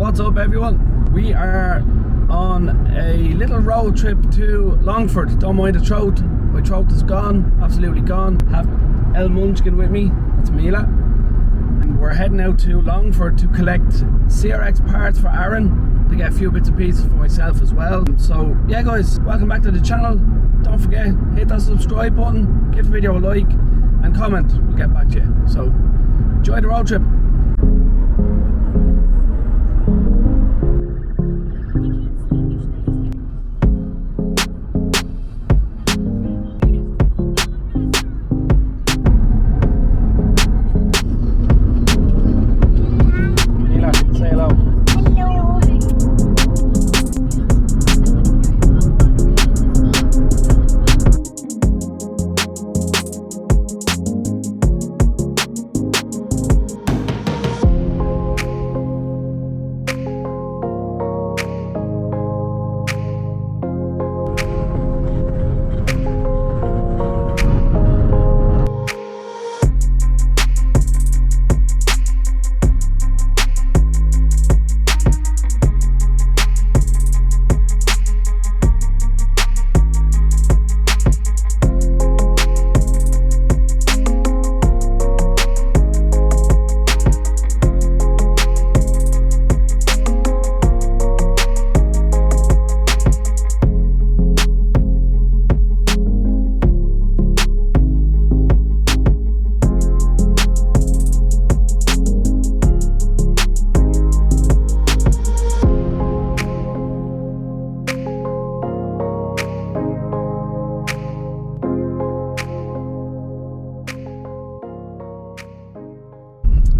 What's up everyone? We are on a little road trip to Longford. Don't mind the throat, my throat is gone, absolutely gone. Have El Munchkin with me, that's Mila. And we're heading out to Longford to collect CRX parts for Aaron, to get a few bits and pieces for myself as well. So yeah guys, welcome back to the channel. Don't forget, hit that subscribe button, give the video a like and comment, we'll get back to you. So enjoy the road trip. Say hello. Hello.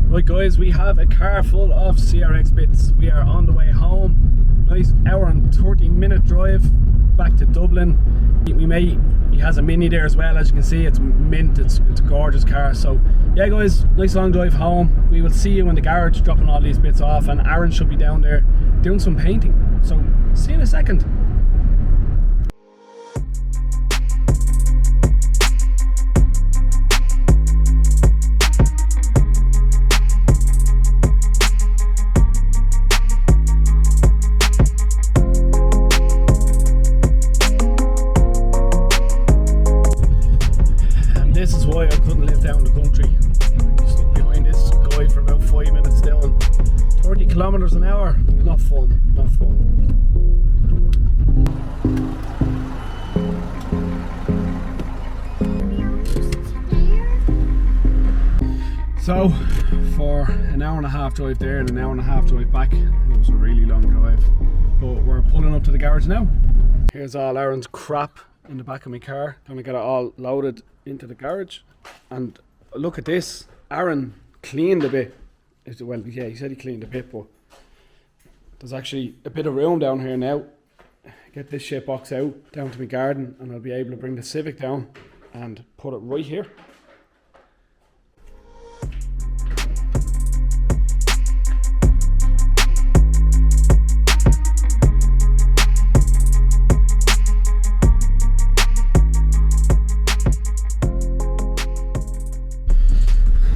Right guys, we have a car full of CRX bits. We are on the way home. Nice hour and 30-minute drive back to Dublin. He has a Mini there as well, as you can see. It's mint, it's a gorgeous car. So yeah guys, nice long drive home. We will see you in the garage dropping all these bits off, and Aaron should be down there doing some painting. So see you in a second. This is why I couldn't live down the country. Stuck behind this guy for about 5 minutes down 30 kilometers an hour. Not fun, not fun. So for an hour and a half drive there and an hour and a half drive back, it was a really long drive. But we're pulling up to the garage now. Here's all Aaron's crap in the back of my car. Gonna get it all loaded into the garage, and look at this. Aaron cleaned a bit. Well, yeah, he said he cleaned a bit, but there's actually a bit of room down here now. Get this shit box out down to my garden, and I'll be able to bring the Civic down and put it right here.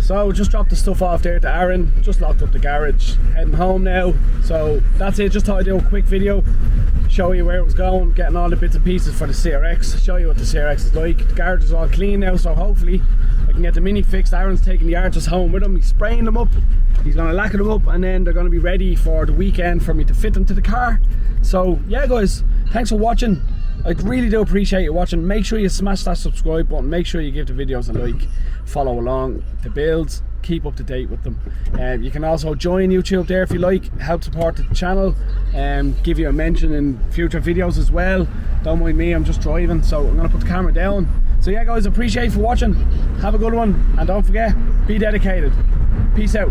So just dropped the stuff off there to Aaron, just locked up the garage, heading home now. So that's it, just thought I'd do a quick video, show you where it was going, getting all the bits and pieces for the CRX, show you what the CRX is like. The garage is all clean now, so hopefully I can get the Mini fixed. Aaron's taking the arches home with him, he's spraying them up, he's going to lacquer them up, and then they're going to be ready for the weekend for me to fit them to the car. So yeah guys, thanks for watching. I really do appreciate you watching. Make sure you smash that subscribe button, make sure you give the videos a like, follow along the builds, keep up to date with them. You can also join YouTube there if you like, help support the channel, and give you a mention in future videos as well. Don't mind me, I'm just driving, so I'm going to put the camera down. So yeah guys, appreciate you for watching, have a good one, and don't forget, be dedicated. Peace out.